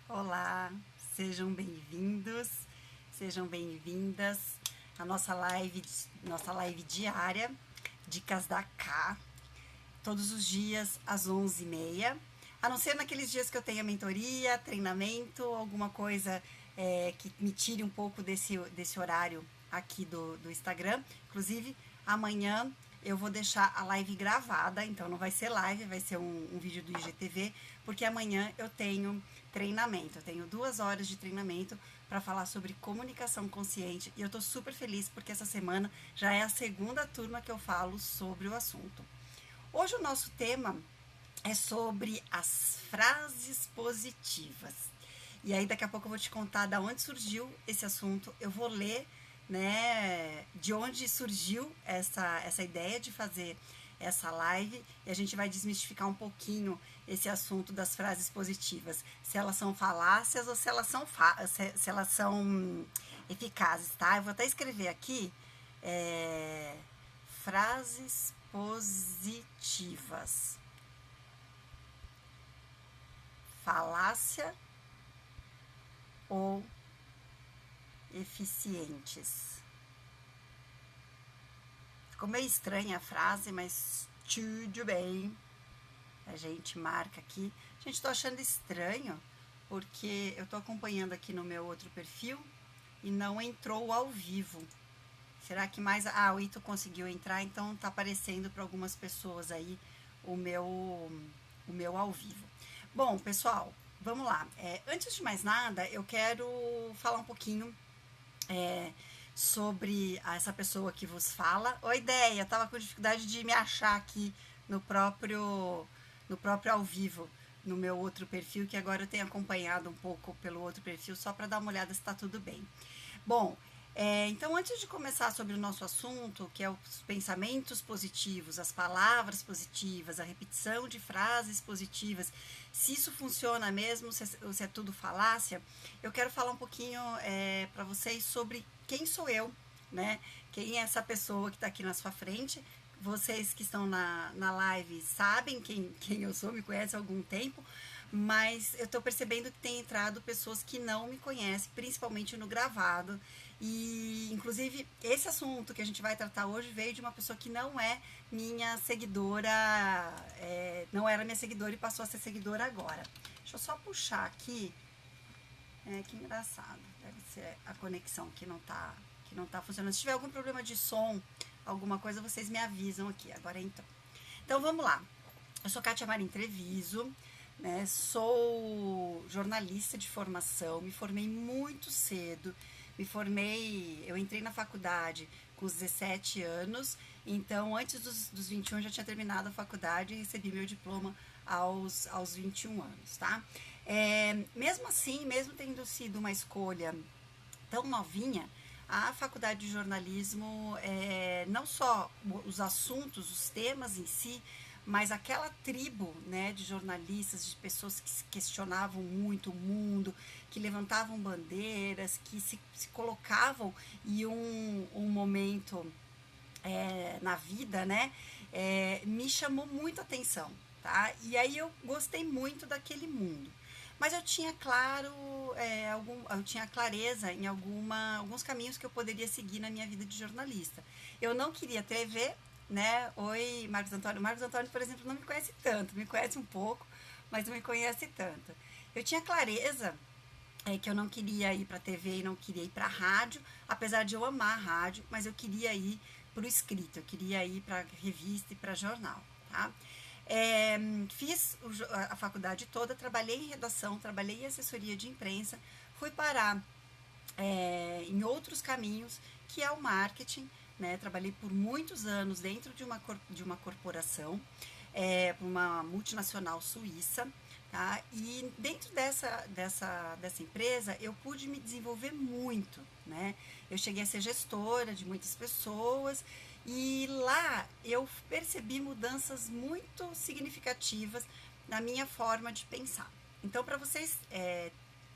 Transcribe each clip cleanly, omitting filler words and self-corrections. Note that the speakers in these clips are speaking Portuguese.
Olá, sejam bem-vindos, sejam bem-vindas à nossa live diária, Dicas da K, todos os dias às 11h30, a não ser naqueles dias que eu tenha mentoria, treinamento, alguma coisa que me tire um pouco desse horário aqui do Instagram. Inclusive, amanhã eu vou deixar a live gravada, então não vai ser live, vai ser um vídeo do IGTV, porque amanhã eu tenho treinamento, eu tenho 2 horas de treinamento para falar sobre comunicação consciente e eu tô super feliz porque essa semana já é a segunda turma que eu falo sobre o assunto. Hoje o nosso tema é sobre as frases positivas. E aí daqui a pouco eu vou te contar de onde surgiu esse assunto. Eu vou ler, né, de onde surgiu essa ideia de fazer essa live e a gente vai desmistificar um pouquinho esse assunto das frases positivas, se elas são falácias ou se elas são se elas são eficazes, tá? Eu vou até escrever aqui frases positivas, falácia ou eficientes. Ficou meio estranha a frase, mas tudo bem. A gente marca aqui. Gente, tô achando estranho porque eu tô acompanhando aqui no meu outro perfil e não entrou ao vivo. Será que mais... Ah, o Ito conseguiu entrar, então tá aparecendo para algumas pessoas aí o meu ao vivo. Bom, pessoal, vamos lá. Antes de mais nada, eu quero falar um pouquinho sobre essa pessoa que vos fala. Oi, ideia, eu tava com dificuldade de me achar aqui no próprio ao vivo, no meu outro perfil, que agora eu tenho acompanhado um pouco pelo outro perfil, só para dar uma olhada se tá tudo bem. Bom, então antes de começar sobre o nosso assunto, que é os pensamentos positivos, as palavras positivas, a repetição de frases positivas, se isso funciona mesmo, se é tudo falácia, eu quero falar um pouquinho para vocês sobre quem sou eu, né? Quem é essa pessoa que está aqui na sua frente. Vocês que estão na live sabem quem eu sou, me conhecem há algum tempo, mas eu estou percebendo que tem entrado pessoas que não me conhecem, principalmente no gravado. E, inclusive, esse assunto que a gente vai tratar hoje veio de uma pessoa que não é minha seguidora, não era minha seguidora e passou a ser seguidora agora. Deixa eu só puxar aqui. Que engraçado. Deve ser a conexão que não tá funcionando. Se tiver algum problema de som, alguma coisa, vocês me avisam aqui. Agora então. Então vamos lá. Eu sou Kátia Marim Treviso, né? Sou jornalista de formação, me formei muito cedo. Eu entrei na faculdade com os 17 anos, então antes dos 21 já tinha terminado a faculdade e recebi meu diploma aos 21 anos, tá? Mesmo assim, mesmo tendo sido uma escolha tão novinha, a faculdade de jornalismo, não só os assuntos, os temas em si, mas aquela tribo, né, de jornalistas, de pessoas que se questionavam muito o mundo, que levantavam bandeiras, que se colocavam em um momento na vida, né, me chamou muito a atenção, tá? E aí eu gostei muito daquele mundo. Mas eu tinha claro, eu tinha clareza em alguns caminhos que eu poderia seguir na minha vida de jornalista. Eu não queria TV, né? Oi, Marcos Antônio. Marcos Antônio, por exemplo, não me conhece tanto, me conhece um pouco, mas não me conhece tanto. Eu tinha clareza que eu não queria ir para TV e não queria ir para rádio, apesar de eu amar rádio, mas eu queria ir para o escrito, eu queria ir para revista e para jornal, tá? Fiz a faculdade toda, trabalhei em redação, trabalhei em assessoria de imprensa, fui parar em outros caminhos, que é o marketing, né? Trabalhei por muitos anos dentro de uma corporação, uma multinacional suíça, tá? E dentro dessa empresa eu pude me desenvolver muito, né? Eu cheguei a ser gestora de muitas pessoas e lá eu percebi mudanças muito significativas na minha forma de pensar. Então, para vocês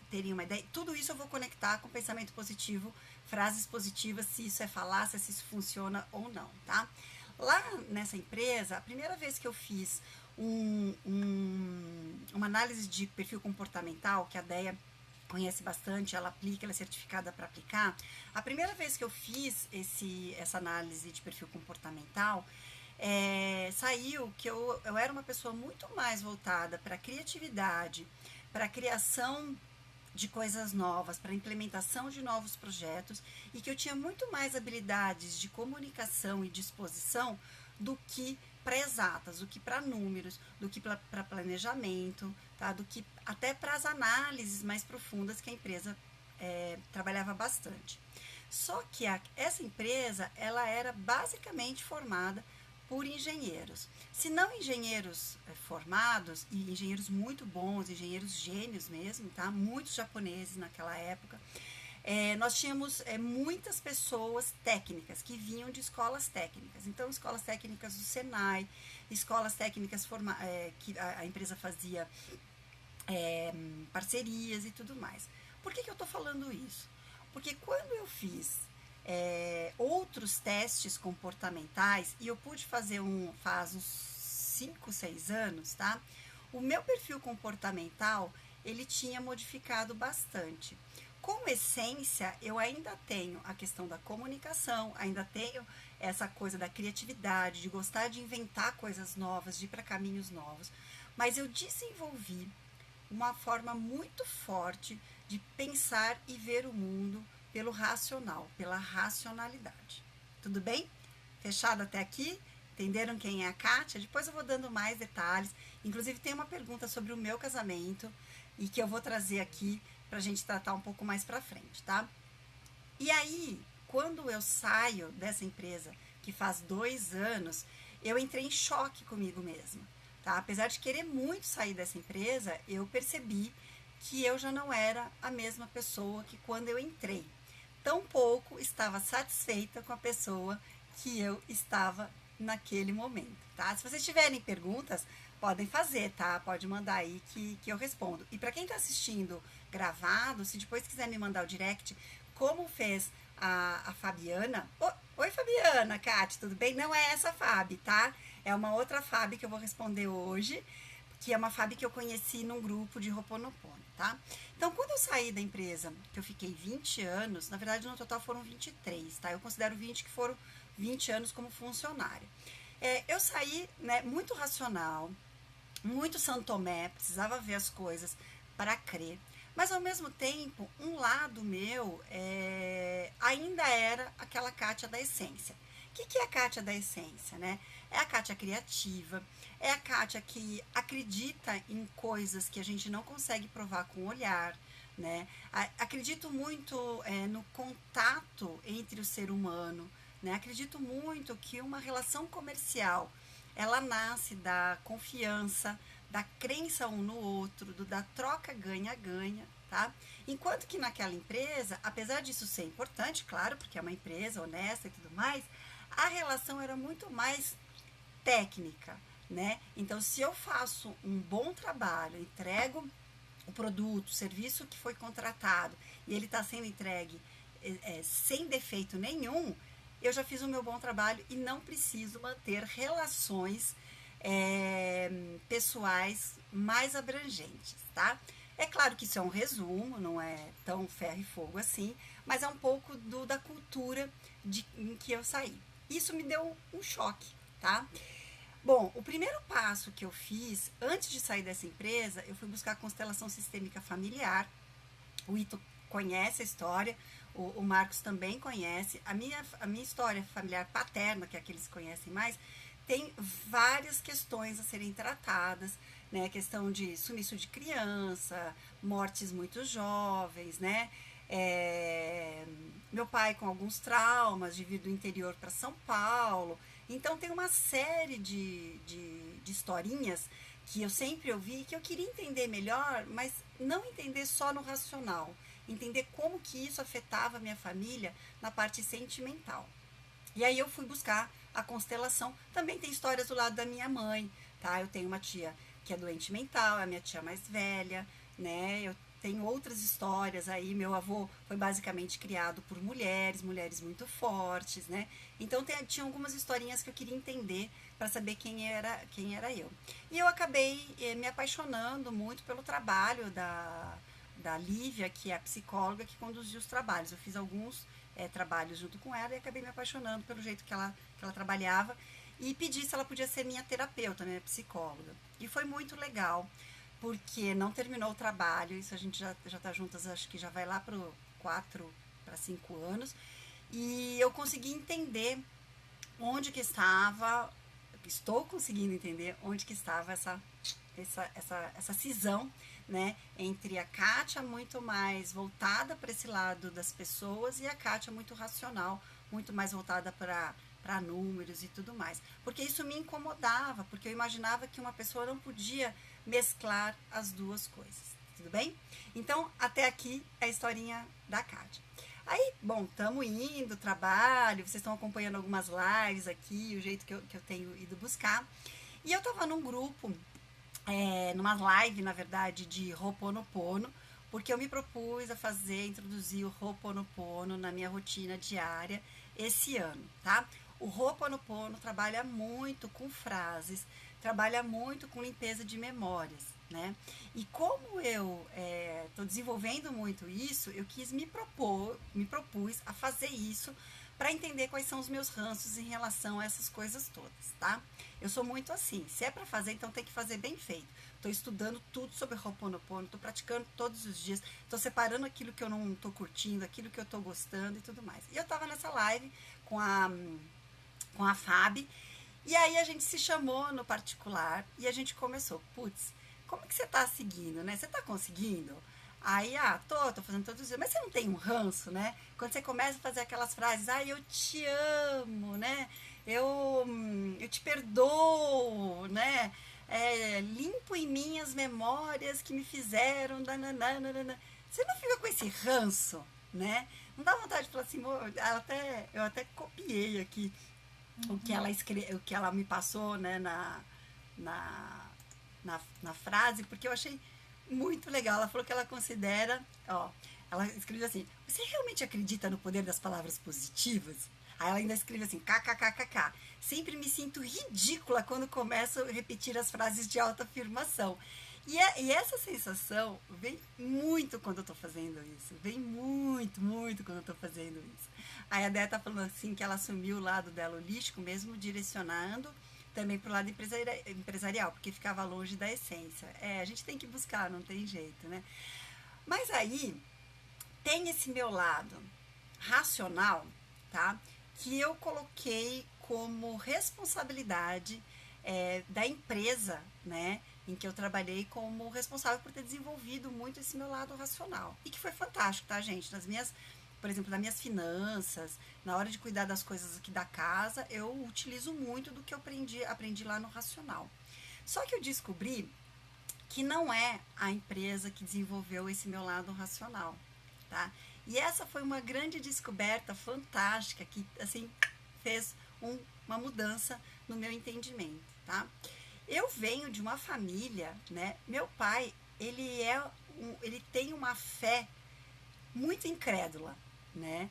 terem uma ideia, tudo isso eu vou conectar com pensamento positivo, frases positivas, se isso é falácia, se isso funciona ou não, tá? Lá nessa empresa, a primeira vez que eu fiz uma análise de perfil comportamental, que a Deia conhece bastante, ela aplica, ela é certificada para aplicar. A primeira vez que eu fiz essa análise de perfil comportamental, saiu que eu era uma pessoa muito mais voltada para a criatividade, para a criação de coisas novas, para a implementação de novos projetos, e que eu tinha muito mais habilidades de comunicação e disposição do que para exatas, do que para números, do que para planejamento, tá? Do que até para as análises mais profundas que a empresa trabalhava bastante. Só que essa empresa, ela era basicamente formada por engenheiros. Se não engenheiros formados, e engenheiros muito bons, engenheiros gênios mesmo, tá? Muitos japoneses naquela época. Nós tínhamos muitas pessoas técnicas que vinham de escolas técnicas. Então, escolas técnicas do Senai, escolas técnicas que a empresa fazia parcerias e tudo mais. Por que eu estou falando isso? Porque quando eu fiz outros testes comportamentais, e eu pude fazer faz uns 5, 6 anos, tá? O meu perfil comportamental, ele tinha modificado bastante. Como essência, eu ainda tenho a questão da comunicação, ainda tenho essa coisa da criatividade, de gostar de inventar coisas novas, de ir para caminhos novos, mas eu desenvolvi uma forma muito forte de pensar e ver o mundo pelo racional, pela racionalidade. Tudo bem? Fechado até aqui? Entenderam quem é a Kátia? Depois eu vou dando mais detalhes. Inclusive tem uma pergunta sobre o meu casamento e que eu vou trazer aqui para a gente tratar um pouco mais para frente, tá? E aí, quando eu saio dessa empresa, que faz 2 anos, eu entrei em choque comigo mesma, tá? Apesar de querer muito sair dessa empresa, eu percebi que eu já não era a mesma pessoa que quando eu entrei. Tampouco estava satisfeita com a pessoa que eu estava naquele momento, tá? Se vocês tiverem perguntas, podem fazer, tá? Pode mandar aí que eu respondo. E para quem está assistindo gravado, se depois quiser me mandar o direct, como fez a Fabiana. Oi, Fabiana, Kátia, tudo bem? Não é essa Fabi, tá? É uma outra Fabi que eu vou responder hoje, que é uma Fabi que eu conheci num grupo de Ho'oponopono, tá? Então, quando eu saí da empresa, que eu fiquei 20 anos, na verdade, no total foram 23, tá? Eu considero 20 que foram 20 anos como funcionária. Eu saí, né, muito racional, muito São Tomé, precisava ver as coisas para crer, mas ao mesmo tempo, um lado meu ainda era aquela Kátia da essência. O que é a Kátia da essência, né? É a Kátia criativa, é a Kátia que acredita em coisas que a gente não consegue provar com o olhar, né? Acredito muito no contato entre o ser humano, né? Acredito muito que uma relação comercial, ela nasce da confiança, da crença um no outro, da troca ganha-ganha, tá? Enquanto que naquela empresa, apesar disso ser importante, claro, porque é uma empresa honesta e tudo mais, a relação era muito mais técnica, né? Então, se eu faço um bom trabalho, entrego o produto, o serviço que foi contratado e ele está sendo entregue sem defeito nenhum, eu já fiz o meu bom trabalho e não preciso manter relações pessoais mais abrangentes, tá? É claro que isso é um resumo, não é tão ferro e fogo assim, mas é um pouco da cultura em que eu saí. Isso me deu um choque, tá? Bom, o primeiro passo que eu fiz, antes de sair dessa empresa, eu fui buscar a constelação sistêmica familiar. O Ito conhece a história, o Marcos também conhece. A minha história familiar paterna, que é a que eles conhecem mais, tem várias questões a serem tratadas, né? Questão de sumiço de criança, mortes muito jovens, né? Meu pai com alguns traumas de vir do interior para São Paulo. Então tem uma série de historinhas que eu sempre ouvi, que eu queria entender melhor, mas não entender só no racional, entender como que isso afetava a minha família na parte sentimental. E aí eu fui buscar a constelação. Também tem histórias do lado da minha mãe, tá? Eu tenho uma tia que é doente mental, é a minha tia mais velha, né? Eu tenho outras histórias aí. Meu avô foi basicamente criado por mulheres muito fortes, né? Então tinha algumas historinhas que eu queria entender para saber quem era eu. E eu acabei me apaixonando muito pelo trabalho da Lívia, que é a psicóloga que conduziu os trabalhos. Eu fiz alguns trabalhos junto com ela e acabei me apaixonando pelo jeito que ela trabalhava e pedi se ela podia ser minha terapeuta, minha psicóloga. E foi muito legal, porque não terminou o trabalho, isso a gente já tá juntas, acho que já vai lá para 4 para 5 anos, e eu consegui entender onde que estava, estou conseguindo entender onde que estava essa cisão, né, entre a Kátia muito mais voltada para esse lado das pessoas e a Kátia muito racional, muito mais voltada para números e tudo mais. Porque isso me incomodava, porque eu imaginava que uma pessoa não podia mesclar as duas coisas. Tudo bem? Então, até aqui é a historinha da Kátia. Aí, bom, estamos indo, trabalho, vocês estão acompanhando algumas lives aqui, o jeito que eu tenho ido buscar. E eu estava num grupo, numa live, na verdade, de Ho'oponopono, porque eu me propus a introduzir o Ho'oponopono na minha rotina diária esse ano, tá? O Ho'oponopono trabalha muito com frases, trabalha muito com limpeza de memórias, né? E como eu estou desenvolvendo muito isso, eu quis me propus a fazer isso para entender quais são os meus ranços em relação a essas coisas todas, tá? Eu sou muito assim, se é para fazer, então tem que fazer bem feito. Estou estudando tudo sobre Ho'oponopono, estou praticando todos os dias, estou separando aquilo que eu não estou curtindo, aquilo que eu estou gostando e tudo mais. E eu estava nessa live com a Fábio, e aí a gente se chamou no particular e a gente começou, putz, como que você tá seguindo, né? Você tá conseguindo? Aí, tô fazendo todos os dias, mas você não tem um ranço, né? Quando você começa a fazer aquelas frases, eu te amo, né? Eu te perdoo, né? Limpo em mim as memórias que me fizeram, nananana. Você não fica com esse ranço, né? Não dá vontade de falar assim, eu até copiei aqui o que ela me passou, né, na frase, porque eu achei muito legal. Ela falou que ela considera, ela escreveu assim: você realmente acredita no poder das palavras positivas? Aí ela ainda escreve assim: kkkk. Sempre me sinto ridícula quando começo a repetir as frases de autoafirmação. E essa sensação vem muito quando eu tô fazendo isso. Vem muito, muito quando eu tô fazendo isso. Aí a Déia tá falando assim que ela assumiu o lado dela holístico, mesmo direcionando também pro lado empresarial, porque ficava longe da essência. A gente tem que buscar, não tem jeito, né? Mas aí tem esse meu lado racional, tá? Que eu coloquei como responsabilidade da empresa, né? Em que eu trabalhei como responsável por ter desenvolvido muito esse meu lado racional. E que foi fantástico, tá, gente? Por exemplo, nas minhas finanças, na hora de cuidar das coisas aqui da casa, eu utilizo muito do que eu aprendi lá no racional. Só que eu descobri que não é a empresa que desenvolveu esse meu lado racional, tá? E essa foi uma grande descoberta fantástica que, assim, fez uma mudança no meu entendimento, tá? Eu venho de uma família, né? Meu pai, ele tem uma fé muito incrédula, né?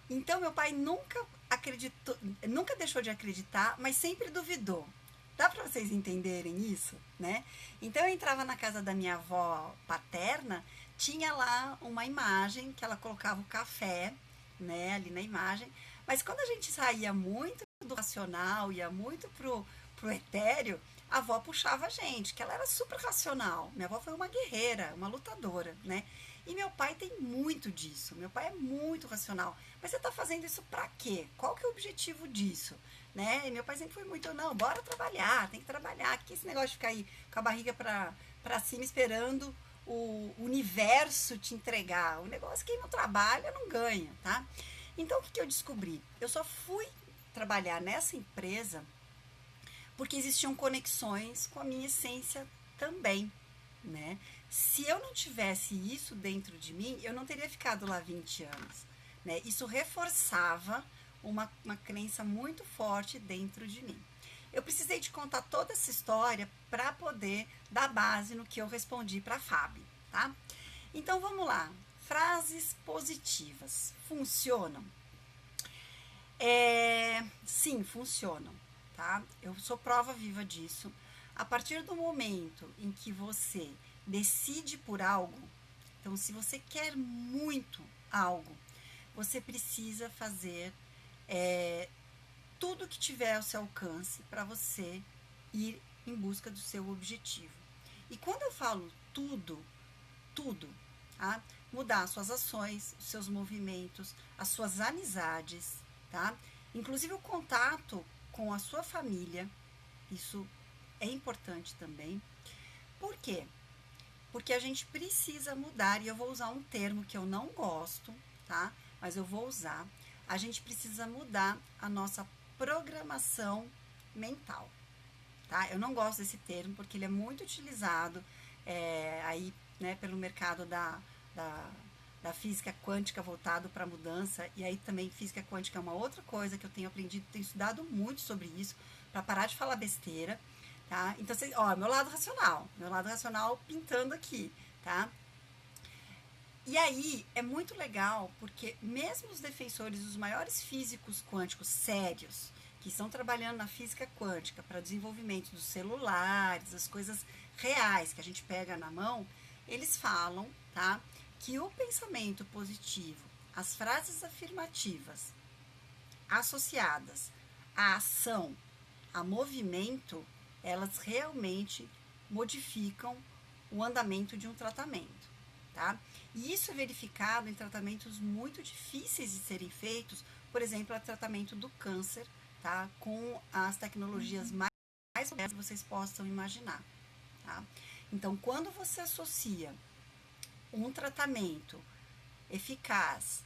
Então meu pai nunca acreditou, nunca deixou de acreditar, mas sempre duvidou. Dá para vocês entenderem isso, né? Então eu entrava na casa da minha avó paterna, tinha lá uma imagem que ela colocava o café, né, ali na imagem, mas quando a gente saía muito do racional, ia muito pro etéreo, a avó puxava a gente, que ela era super racional. Minha avó foi uma guerreira, uma lutadora, né? E meu pai tem muito disso. Meu pai é muito racional. Mas você tá fazendo isso pra quê? Qual que é o objetivo disso? Né? E meu pai sempre foi muito, não, bora trabalhar, tem que trabalhar. Que esse negócio de ficar aí com a barriga pra cima esperando o universo te entregar. O negócio, quem não trabalha não ganha, tá? Então o que eu descobri? Eu só fui trabalhar nessa empresa porque existiam conexões com a minha essência também, né? Se eu não tivesse isso dentro de mim, eu não teria ficado lá 20 anos, né? Isso reforçava uma crença muito forte dentro de mim. Eu precisei de contar toda essa história para poder dar base no que eu respondi para a Fábio, tá? Então vamos lá. Frases positivas funcionam? Sim, funcionam. tá? Eu sou prova viva disso. A partir do momento em que você decide por algo, então se você quer muito algo, você precisa fazer tudo que tiver ao seu alcance para você ir em busca do seu objetivo. E quando eu falo tudo, tudo, tá? Mudar suas ações, os seus movimentos, as suas amizades, tá? Inclusive o contato com a sua família, isso é importante também. Por quê? Porque a gente precisa mudar, e eu vou usar um termo que eu não gosto, tá? Mas eu vou usar. A gente precisa mudar a nossa programação mental, tá? Eu não gosto desse termo porque ele é muito utilizado aí, né, pelo mercado da física quântica voltado para a mudança, e aí também física quântica é uma outra coisa que eu tenho aprendido, tenho estudado muito sobre isso, para parar de falar besteira, tá? Então, ó, meu lado racional pintando aqui, tá? E aí é muito legal porque mesmo os defensores, os maiores físicos quânticos sérios, que estão trabalhando na física quântica para desenvolvimento dos celulares, as coisas reais que a gente pega na mão, eles falam, tá, que o pensamento positivo, as frases afirmativas associadas à ação, a movimento, elas realmente modificam o andamento de um tratamento, tá? E isso é verificado em tratamentos muito difíceis de serem feitos, por exemplo, o tratamento do câncer, tá? Com as tecnologias mais que vocês possam imaginar, tá? Então, quando você associa um tratamento eficaz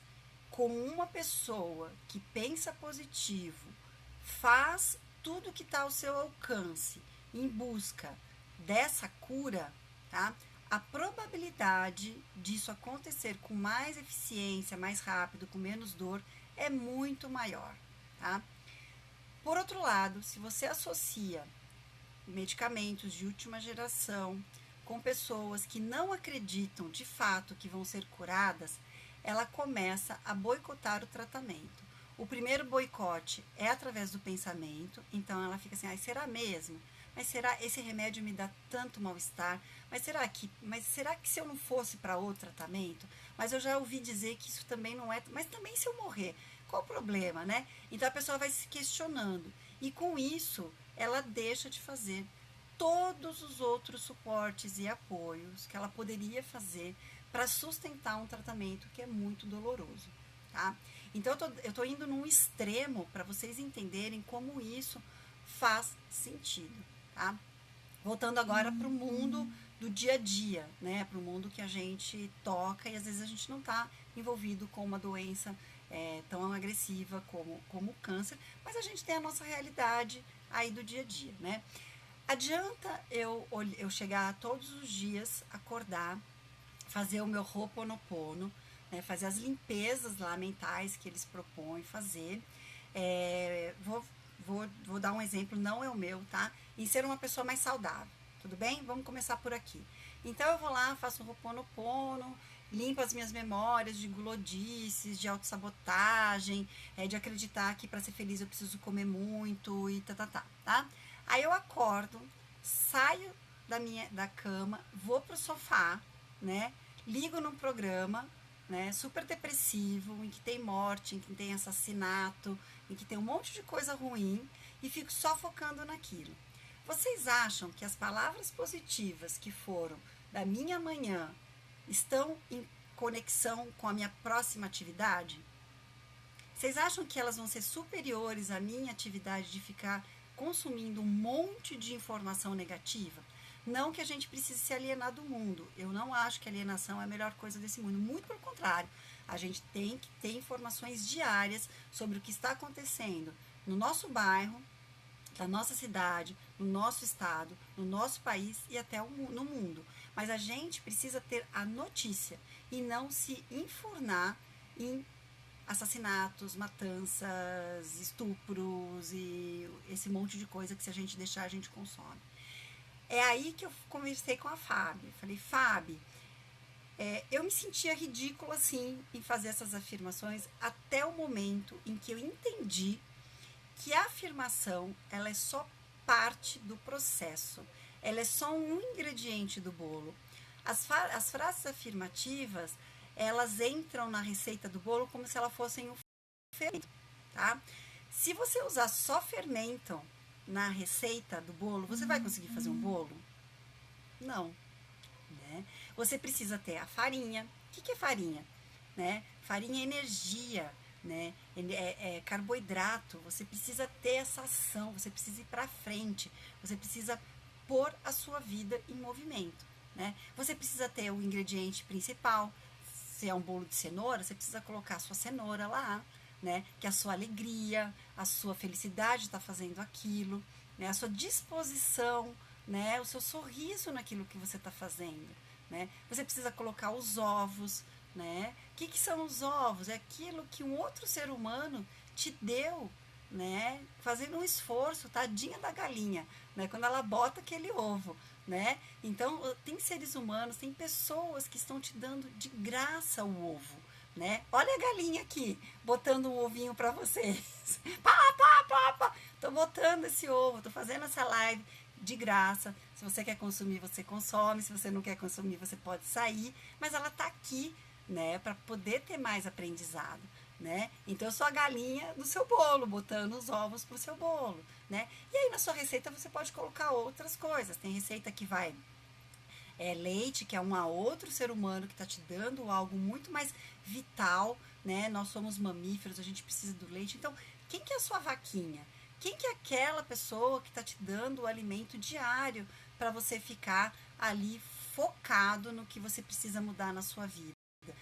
com uma pessoa que pensa positivo, faz tudo que está ao seu alcance em busca dessa cura, tá? A probabilidade disso acontecer com mais eficiência, mais rápido, com menos dor, é muito maior, tá? Por outro lado, se você associa medicamentos de última geração com pessoas que não acreditam de fato que vão ser curadas, ela começa a boicotar o tratamento. O primeiro boicote é através do pensamento, então ela fica assim, será mesmo? Mas será esse remédio me dá tanto mal-estar? Mas será que se eu não fosse para outro tratamento? Mas eu já ouvi dizer que isso também não é, mas também se eu morrer, qual o problema, né? Então a pessoa vai se questionando e com isso ela deixa de fazer todos os outros suportes e apoios que ela poderia fazer para sustentar um tratamento que é muito doloroso, tá? Então eu tô indo num extremo para vocês entenderem como isso faz sentido, tá? Voltando agora para o mundo do dia a dia, né? Para o mundo que a gente toca e às vezes a gente não está envolvido com uma doença tão agressiva como o câncer, mas a gente tem a nossa realidade aí do dia a dia, né? Adianta eu chegar todos os dias, acordar, fazer o meu Ho'oponopono, né, fazer as limpezas lá mentais que eles propõem fazer. Vou dar um exemplo, não é o meu, tá? Em ser uma pessoa mais saudável, tudo bem? Vamos começar por aqui. Então eu vou lá, faço o Ho'oponopono, limpo as minhas memórias de gulodices, de autossabotagem, de acreditar que para ser feliz eu preciso comer muito e tá? Aí eu acordo, saio da cama, vou pro sofá, né? Ligo num programa, né, super depressivo, em que tem morte, em que tem assassinato, em que tem um monte de coisa ruim e fico só focando naquilo. Vocês acham que as palavras positivas que foram da minha manhã estão em conexão com a minha próxima atividade? Vocês acham que elas vão ser superiores à minha atividade de ficar consumindo um monte de informação negativa? Não que a gente precise se alienar do mundo. Eu não acho que a alienação é a melhor coisa desse mundo. Muito pelo contrário. A gente tem que ter informações diárias sobre o que está acontecendo no nosso bairro, na nossa cidade, no nosso estado, no nosso país e até no mundo. Mas a gente precisa ter a notícia e não se enfurnar em assassinatos, matanças, estupros e esse monte de coisa que se a gente deixar a gente consome. É aí que eu conversei com a Fábio. Falei, Fábio, eu me sentia ridícula, assim, em fazer essas afirmações até o momento em que eu entendi que a afirmação, ela é só parte do processo. Ela é só um ingrediente do bolo. As frases afirmativas, elas entram na receita do bolo como se elas fossem o fermento, tá? Se você usar só fermento na receita do bolo, você vai conseguir fazer um bolo? Não, né? Você precisa ter a farinha. O que é farinha? Né? Farinha é energia, né? É carboidrato. Você precisa ter essa ação, você precisa ir para frente, você precisa pôr a sua vida em movimento, né? Você precisa ter o ingrediente principal. Se é um bolo de cenoura, você precisa colocar a sua cenoura lá, né? Que é a sua alegria, a sua felicidade está fazendo aquilo, né? A sua disposição, né? O seu sorriso naquilo que você está fazendo, né? Você precisa colocar os ovos, né? O que são os ovos? É aquilo que um outro ser humano te deu, né? Fazendo um esforço, tadinha da galinha, né? Quando ela bota aquele ovo, né? Então, tem seres humanos, tem pessoas que estão te dando de graça o ovo, né? Olha a galinha aqui, botando um ovinho para vocês. Pá, pá, pá, pá. Tô botando esse ovo, tô fazendo essa live de graça. Se você quer consumir, você consome. Se você não quer consumir, você pode sair. Mas ela tá aqui, né? Para poder ter mais aprendizado, né? Então eu sou a galinha do seu bolo, botando os ovos pro seu bolo, né? E aí na sua receita você pode colocar outras coisas. Tem receita que vai leite, que é um a outro ser humano que está te dando algo muito mais vital, né? Nós somos mamíferos, a gente precisa do leite. Então, quem que é a sua vaquinha? Quem que é aquela pessoa que está te dando o alimento diário para você ficar ali focado no que você precisa mudar na sua vida?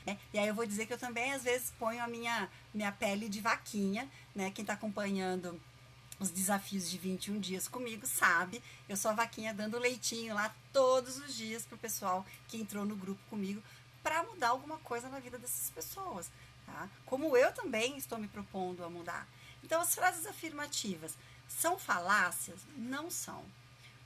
Né? E aí eu vou dizer que eu também às vezes ponho a minha pele de vaquinha, né? Quem está acompanhando os desafios de 21 dias comigo sabe, eu sou a vaquinha dando leitinho lá todos os dias pro pessoal que entrou no grupo comigo para mudar alguma coisa na vida dessas pessoas, tá? Como eu também estou me propondo a mudar. Então as frases afirmativas são falácias? Não são.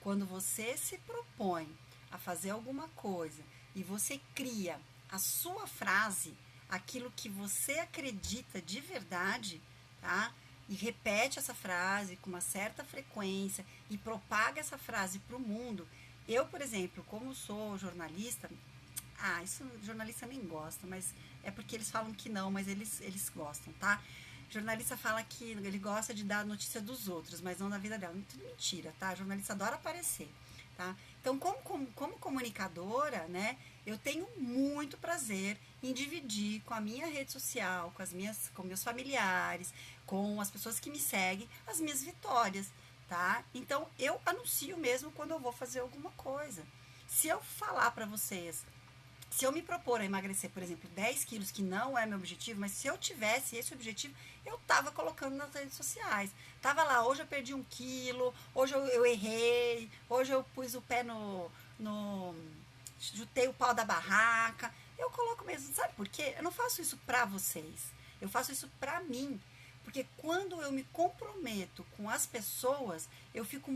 Quando você se propõe a fazer alguma coisa e você cria a sua frase, aquilo que você acredita de verdade, tá? E repete essa frase com uma certa frequência e propaga essa frase para o mundo. Eu, por exemplo, como sou jornalista, isso jornalista nem gosta, mas é porque eles falam que não, mas eles gostam, tá? Jornalista fala que ele gosta de dar notícia dos outros, mas não da vida dela. Tudo mentira, tá? Jornalista adora aparecer, tá? Então, como comunicadora, né, eu tenho muito prazer em dividir com a minha rede social, com meus familiares, com as pessoas que me seguem, as minhas vitórias, tá? Então, eu anuncio mesmo quando eu vou fazer alguma coisa. Se eu falar para vocês, se eu me propor a emagrecer, por exemplo, 10 quilos, que não é meu objetivo, mas se eu tivesse esse objetivo, eu tava colocando nas redes sociais. Tava lá, hoje eu perdi 1 quilo, hoje eu errei, hoje eu pus o pé jutei o pau da barraca. Eu coloco mesmo, sabe por quê? Eu não faço isso pra vocês, eu faço isso pra mim. Porque quando eu me comprometo com as pessoas, eu fico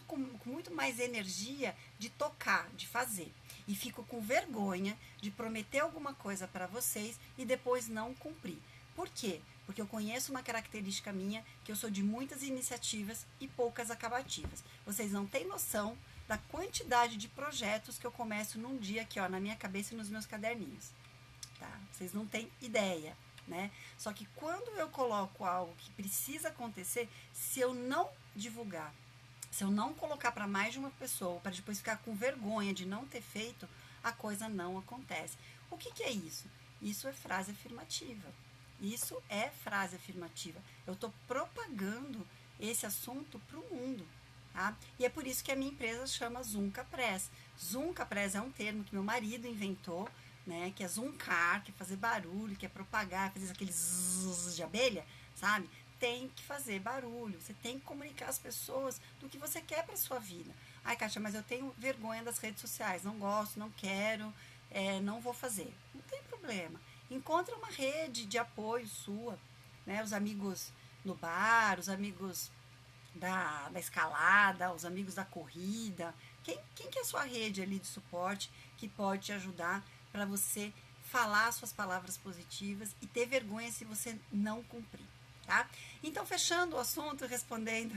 com muito mais energia de tocar, de fazer. E fico com vergonha de prometer alguma coisa para vocês e depois não cumprir. Por quê? Porque eu conheço uma característica minha, que eu sou de muitas iniciativas e poucas acabativas. Vocês não têm noção da quantidade de projetos que eu começo num dia aqui, ó, na minha cabeça e nos meus caderninhos. Tá? Vocês não têm ideia. Né? Só que quando eu coloco algo que precisa acontecer, se eu não divulgar, se eu não colocar para mais de uma pessoa, para depois ficar com vergonha de não ter feito, a coisa não acontece. O que é isso? Isso é frase afirmativa. Isso é frase afirmativa. Eu estou propagando esse assunto para o mundo. Tá? E é por isso que a minha empresa chama Zunca Press. Zunca Press é um termo que meu marido inventou, né, que é zuncar, que é fazer barulho, que é propagar, fazer aqueles zzz de abelha, sabe? Tem que fazer barulho, você tem que comunicar às pessoas do que você quer para sua vida. Ai, Kátia, mas eu tenho vergonha das redes sociais, não gosto, não quero, não vou fazer. Não tem problema. Encontra uma rede de apoio sua, né? Os amigos no bar, os amigos da escalada, os amigos da corrida. Quem que é a sua rede ali de suporte que pode te ajudar para você falar suas palavras positivas e ter vergonha se você não cumprir, tá? Então, fechando o assunto, respondendo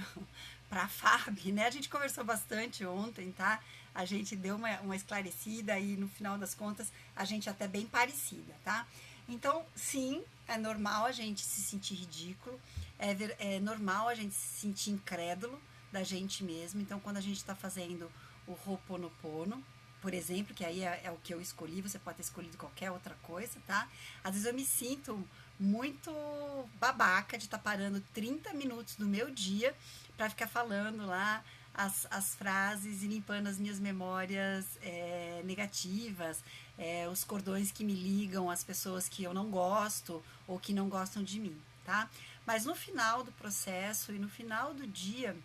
para a Fábio, né? A gente conversou bastante ontem, tá? A gente deu uma esclarecida e no final das contas a gente é até bem parecida, tá? Então, sim, é normal a gente se sentir ridículo, é normal a gente se sentir incrédulo da gente mesmo. Então, quando a gente está fazendo o Ho'oponopono, por exemplo, que aí é o que eu escolhi, você pode ter escolhido qualquer outra coisa, tá? Às vezes eu me sinto muito babaca de estar parando 30 minutos do meu dia para ficar falando lá as frases e limpando as minhas memórias negativas, os cordões que me ligam às pessoas que eu não gosto ou que não gostam de mim, tá? Mas no final do processo e no final do dia,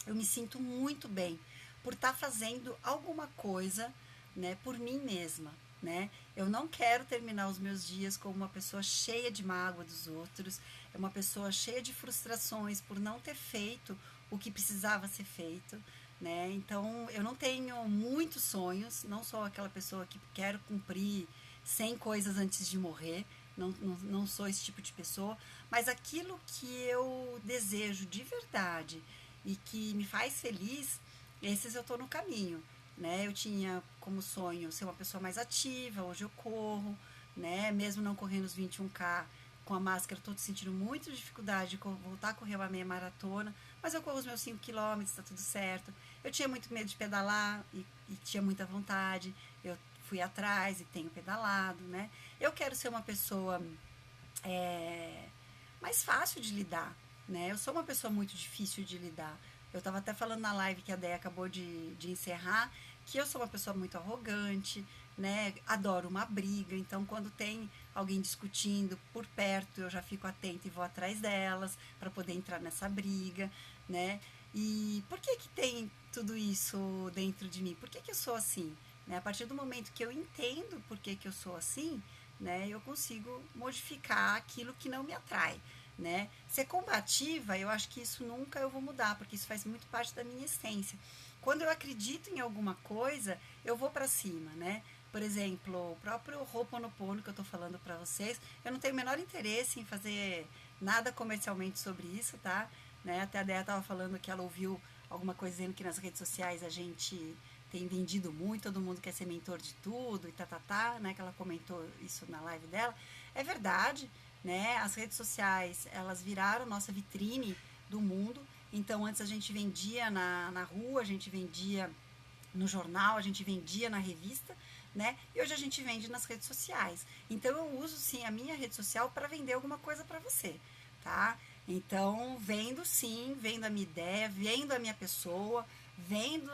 eu me sinto muito bem por estar fazendo alguma coisa, né, por mim mesma, né? Eu não quero terminar os meus dias como uma pessoa cheia de mágoa dos outros, uma pessoa cheia de frustrações por não ter feito o que precisava ser feito, né? Então, eu não tenho muitos sonhos, não sou aquela pessoa que quero cumprir 100 coisas antes de morrer, não sou esse tipo de pessoa, mas aquilo que eu desejo de verdade e que me faz feliz, esses eu estou no caminho, né? Eu tinha como sonho ser uma pessoa mais ativa, hoje eu corro, né? Mesmo não correndo os 21K com a máscara, estou sentindo muita dificuldade de voltar a correr uma meia maratona, mas eu corro os meus 5 quilômetros, está tudo certo. Eu tinha muito medo de pedalar e tinha muita vontade, eu fui atrás e tenho pedalado, né? Eu quero ser uma pessoa mais fácil de lidar, né? Eu sou uma pessoa muito difícil de lidar. Eu estava até falando na live que a Déia acabou de encerrar, que eu sou uma pessoa muito arrogante, né? Adoro uma briga, então quando tem alguém discutindo por perto, eu já fico atenta e vou atrás delas para poder entrar nessa briga, né? E por que tem tudo isso dentro de mim? Por que eu sou assim? Né? A partir do momento que eu entendo por que eu sou assim, né, eu consigo modificar aquilo que não me atrai, né? Ser combativa, eu acho que isso nunca eu vou mudar, porque isso faz muito parte da minha essência. Quando eu acredito em alguma coisa, eu vou para cima, né? Por exemplo, o próprio Ho'oponopono que eu estou falando para vocês, eu não tenho o menor interesse em fazer nada comercialmente sobre isso, tá? Né? Até a Déia estava falando que ela ouviu alguma coisa dizendo que nas redes sociais a gente tem vendido muito, todo mundo quer ser mentor de tudo e tá, né? Que ela comentou isso na live dela. É verdade, né? As redes sociais, elas viraram nossa vitrine do mundo. Então, antes a gente vendia na rua, a gente vendia no jornal, a gente vendia na revista, né? E hoje a gente vende nas redes sociais. Então, eu uso, sim, a minha rede social para vender alguma coisa para você, tá? Então, vendo, sim, vendo a minha ideia, vendo a minha pessoa, vendo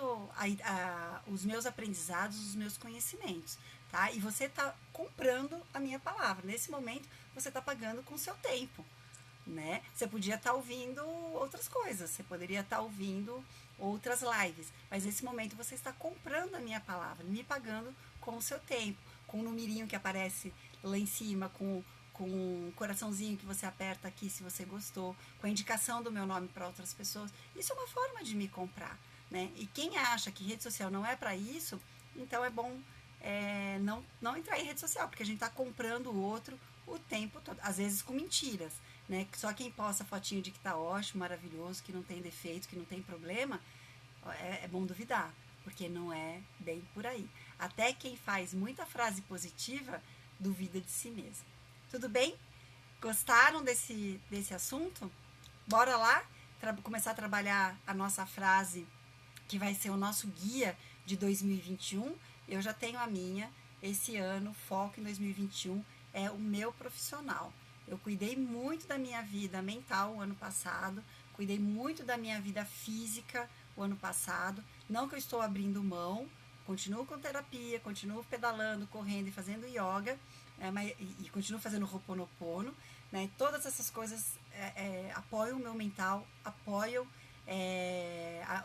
os meus aprendizados, os meus conhecimentos, tá? E você está comprando a minha palavra. Nesse momento, você está pagando com o seu tempo, né? Você podia estar ouvindo outras coisas, você poderia estar ouvindo outras lives, mas nesse momento você está comprando a minha palavra, me pagando com o seu tempo, com o numerinho que aparece lá em cima, com um coraçãozinho que você aperta aqui se você gostou, com a indicação do meu nome para outras pessoas. Isso é uma forma de me comprar, né? E quem acha que rede social não é para isso, então é bom não entrar em rede social, porque a gente está comprando o outro o tempo todo, às vezes com mentiras, né? Só quem posta fotinho de que tá ótimo, maravilhoso, que não tem defeito, que não tem problema, é bom duvidar, porque não é bem por aí. Até quem faz muita frase positiva duvida de si mesmo. Tudo bem? Gostaram desse assunto? Bora lá começar a trabalhar a nossa frase que vai ser o nosso guia de 2021. Eu já tenho a minha. Esse ano, foco em 2021 é o meu profissional. Eu cuidei muito da minha vida mental o ano passado, cuidei muito da minha vida física o ano passado. Não que eu estou abrindo mão, continuo com terapia, continuo pedalando, correndo e fazendo yoga, e continuo fazendo Ho'oponopono, né? Todas essas coisas apoiam o meu mental, apoiam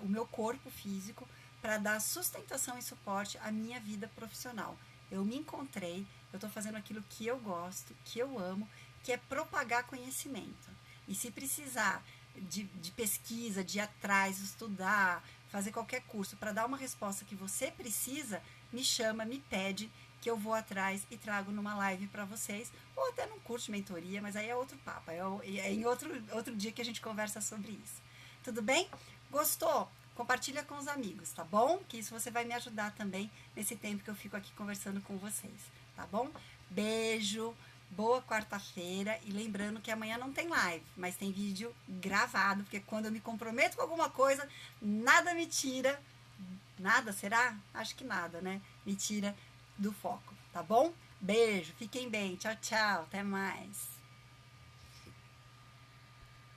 o meu corpo físico para dar sustentação e suporte à minha vida profissional. Eu me encontrei, eu estou fazendo aquilo que eu gosto, que eu amo, que é propagar conhecimento. E se precisar de pesquisa, de ir atrás, estudar, fazer qualquer curso para dar uma resposta que você precisa, me chama, me pede, que eu vou atrás e trago numa live para vocês, ou até num curso de mentoria, mas aí é outro papo, é em outro dia que a gente conversa sobre isso. Tudo bem? Gostou? Compartilha com os amigos, tá bom? Que isso você vai me ajudar também nesse tempo que eu fico aqui conversando com vocês, tá bom? Beijo, boa quarta-feira e lembrando que amanhã não tem live, mas tem vídeo gravado, porque quando eu me comprometo com alguma coisa, nada me tira, nada, será? Acho que nada, né? Me tira do foco, tá bom? Beijo, fiquem bem, tchau, tchau, até mais.